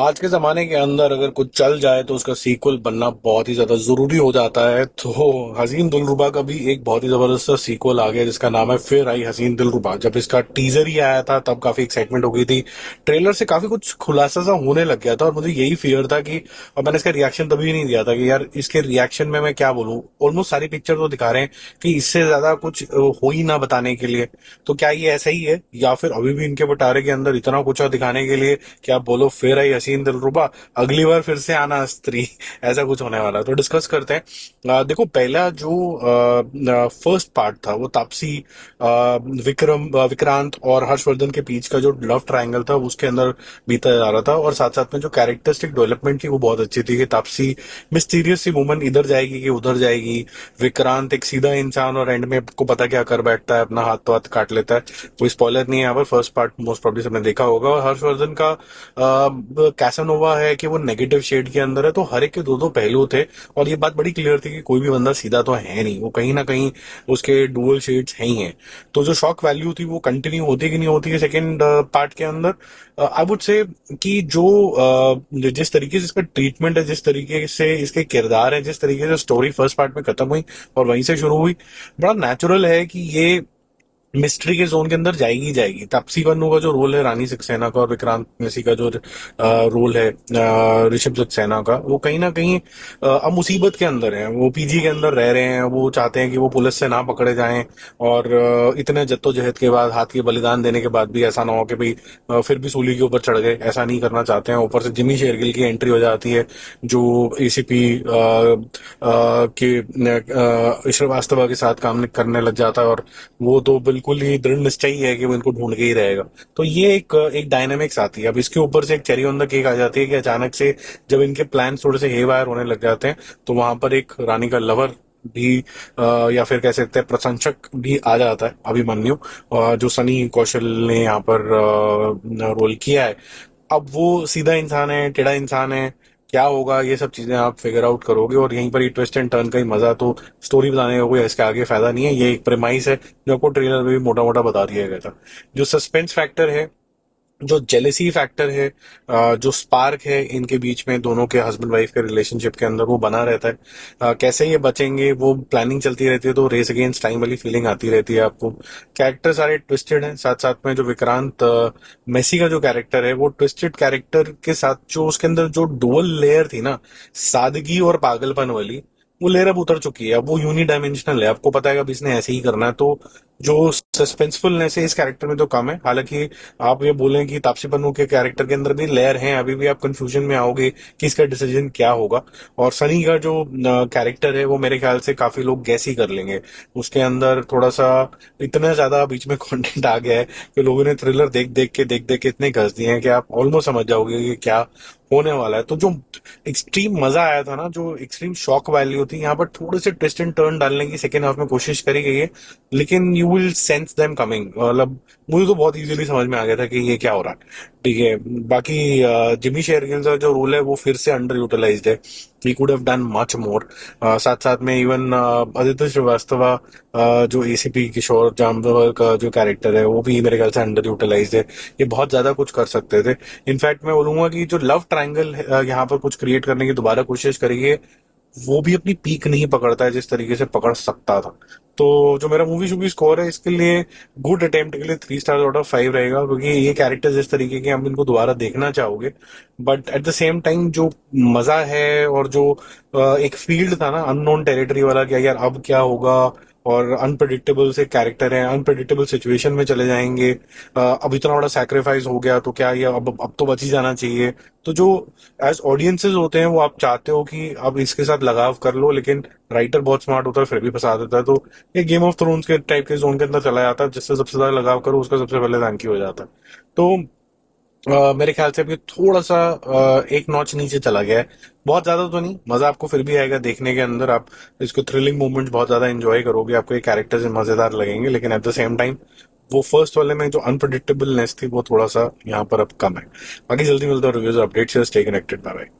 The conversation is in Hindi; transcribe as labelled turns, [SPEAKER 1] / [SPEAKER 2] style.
[SPEAKER 1] आज के ज़माने के अंदर अगर कुछ चल जाए तो उसका सीक्वल बनना बहुत ही ज़्यादा ज़रूरी हो जाता है। तो हसीन दिलरुबा का भी एक बहुत ही ज़बरदस्त सा सीक्वल आ गया जिसका नाम है फिर आई हसीन दिलरुबा। जब इसका टीजर ही आया था तब काफ़ी एक्साइटमेंट हो गई थी। ट्रेलर से काफ़ी कुछ खुलासा सा होने लग गया था और मुझे यही फियर था कि, और मैंने इसका रिएक्शन तभी नहीं दिया था कि यार इसके रिएक्शन में मैं क्या बोलूँ। ऑलमोस्ट सारी पिक्चर तो दिखा रहे हैं कि इससे ज़्यादा कुछ हो ही ना बताने के लिए। तो क्या ये ऐसा ही है या फिर अभी भी इनके बटारे के अंदर इतना कुछ है दिखाने के लिए कि आप बोलो फिर आई हसीन दिलरुबा, अगली बार फिर से आना स्त्री। ऐसा कुछ होने वाला है तो डिस्कस करते हैं। देखो, पहला जो फर्स्ट पार्ट था वो तापसी, विक्रांत और हर्षवर्धन के बीच का जो लव ट्रायंगल था उसके अंदर बीता जा रहा था, और साथ साथ में जो कैरेक्टरिस्टिक डेवलपमेंट थी वो बहुत अच्छी थी कि तापसी मिस्टीरियस सी वुमन इधर जाएगी कि उधर जाएगी, विक्रांत एक सीधा इंसान और एंड में आपको पता क्या कर बैठता है, अपना हाथ तो हाथ काट लेता है। कोई स्पॉइलर नहीं है यहाँ पर, फर्स्ट पार्ट मोस्ट प्रॉब्ली सबने देखा होगा। और हर्षवर्धन का कैसानोवा है कि वो नेगेटिव शेड के अंदर है, तो हर एक के दो दो पहलू थे। और ये बात बड़ी क्लियर थी कि कोई भी बंदा सीधा तो है नहीं, वो कहीं ना कहीं उसके डुअल शेड्स हैं ही हैं। तो जो शॉक वैल्यू थी वो कंटिन्यू होती कि नहीं होती है सेकेंड पार्ट के अंदर। आई वुड से कि जो जिस तरीके से इसका ट्रीटमेंट है, जिस तरीके से इसके किरदार है, जिस तरीके से स्टोरी फर्स्ट पार्ट में खत्म हुई और वहीं से शुरू हुई, बड़ा नेचुरल है कि ये मिस्ट्री के जोन के अंदर जाएगी ही जाएगी। तापसी पन्नू का जो रोल है रानी सक्सेना का, और विक्रांत मैसी का जो रोल है ऋषभ सक्सेना का, वो कहीं ना कहीं अब मुसीबत के अंदर है। वो पीजी के अंदर रह रहे हैं, वो चाहते हैं कि वो पुलिस से ना पकड़े जाएं। और इतने जद्दोजहद के बाद, हाथ के बलिदान देने के बाद भी ऐसा ना हो कि भाई फिर भी सूली के ऊपर चढ़ गए, ऐसा नहीं करना चाहते हैं। ऊपर से जिमी शेरगिल की एंट्री हो जाती है जो एसीपी के श्रीवास्तव के साथ काम करने लग जाता है, और वो तो बिल्कुल ही दृढ़ निश्चय ही है कि वो इनको ढूंढ के ही रहेगा। तो ये एक एक डायनामिक्स आती है। अब इसके ऊपर से एक चेरी ऑन द केक आ जाती है कि अचानक से जब इनके प्लान थोड़े से हेवायर होने लग जाते हैं तो वहां पर एक रानी का लवर भी, या फिर कह सकते हैं प्रशंसक भी आ जाता है, अभिमन्यु, जो सनी कौशल ने यहाँ पर रोल किया है। अब वो सीधा इंसान है, टेढ़ा इंसान है, क्या होगा ये सब चीजें आप फिगर आउट करोगे, और यहीं पर ही ट्विस्ट एंड टर्न का ही मजा। तो स्टोरी बताने का कोई इसके आगे फायदा नहीं है, ये एक प्रेमाइस है जो आपको ट्रेलर में भी मोटा मोटा बता दिया गया था। जो सस्पेंस फैक्टर है, जो जेलेसी फैक्टर है, जो स्पार्क है इनके बीच में, दोनों के हस्बैंड वाइफ के रिलेशनशिप के अंदर, वो बना रहता है। कैसे ये बचेंगे वो प्लानिंग चलती रहती है, तो रेस अगेंस्ट टाइम वाली फीलिंग आती रहती है आपको। कैरेक्टर सारे ट्विस्टेड हैं, साथ साथ में जो विक्रांत मेसी का जो कैरेक्टर है वो ट्विस्टेड कैरेक्टर के साथ, जो उसके अंदर जो डुअल लेयर थी ना, सादगी और पागलपन वाली, वो लेयर अब उतर चुकी है। अब वो यूनी डायमेंशनल है, आपको पता है कि अब इसने ऐसे ही करना है। तो जो सस्पेंसफुलनेस है इस कैरेक्टर में तो कम है। हालांकि आप ये बोलें कि तापसी पन्नू के कैरेक्टर के अंदर भी लेयर हैं, अभी भी आप कंफ्यूजन में आओगे कि इसका डिसीजन क्या होगा। और सनी का जो कैरेक्टर है वो मेरे ख्याल से काफी लोग गैस ही कर लेंगे। उसके अंदर थोड़ा सा इतना ज्यादा बीच में कंटेंट आ गया है कि लोगों ने थ्रिलर देख देख के इतने घस दिए हैं कि आप ऑलमोस्ट समझ जाओगे कि क्या होने वाला है। तो जो एक्सट्रीम मजा आया था ना, जो एक्सट्रीम शॉक वैल्यू थी, यहाँ पर थोड़े से ट्विस्ट एंड टर्न डालने की सेकेंड हाफ में कोशिश करी गई है, लेकिन you will sense them coming. मतलब मुझे तो बहुत इजीली समझ में आ गया था कि ये क्या हो रहा है। ठीक है, बाकी जिमी शेरगिल का जो रोल है वो फिर से अंडर यूटिलाइज्ड है। He could have done much more. साथ साथ में इवन आदित्य श्रीवास्तव, जो एसीपी किशोर जामवाल का जो कैरेक्टर है वो भी मेरे ख्याल से अंडर यूटिलाइज्ड है। ये बहुत ज्यादा कुछ कर सकते थे। इनफैक्ट मैं बोलूंगा कि जो लव ट्रायंगल यहाँ पर कुछ क्रिएट करने की दोबारा कोशिश करिए, वो भी अपनी पीक नहीं पकड़ता है जिस तरीके से पकड़ सकता था। तो जो मेरा मूवी शूवी स्कोर है इसके लिए, गुड अटेम्प्ट के लिए 3 स्टार आउट ऑफ 5 रहेगा, क्योंकि ये कैरेक्टर जिस तरीके के, आप इनको दोबारा देखना चाहोगे। But at the same time जो मजा है, और जो एक फील्ड था ना अननोन टेरिटरी वाला, क्या यार अब क्या होगा, और अनप्रडिक्टेबल से कैरेक्टर है, अनप्रडिक्टेबल सिचुएशन में चले जाएंगे, अब इतना बड़ा सैक्रिफाइस हो गया तो क्या ये अब तो बच ही जाना चाहिए। तो जो एज ऑडियंसेस होते हैं वो आप चाहते हो कि अब इसके साथ लगाव कर लो, लेकिन राइटर बहुत स्मार्ट होता है फिर भी फंसा देता है। तो ये गेम ऑफ थ्रोन्स के टाइप के जोन के अंदर चला जाता है, जिससे सबसे ज्यादा लगाव करो उसका सबसे पहले रैंक हो जाता है। तो मेरे ख्याल से अभी थोड़ा सा एक नॉच नीचे चला गया है। बहुत ज्यादा तो नहीं, मजा आपको फिर भी आएगा देखने के अंदर। आप इसको थ्रिलिंग मोमेंट्स बहुत ज्यादा एंजॉय करोगे, आपको ये कैरेक्टर्स मजेदार लगेंगे, लेकिन एट द सेम टाइम वो फर्स्ट वाले में जो अनप्रडिक्टेबलनेस थी वो थोड़ा सा यहाँ पर अब कम है। बाकी जल्दी मिलता है रिव्यूज अपडेट्स से। Stay connected, bye bye.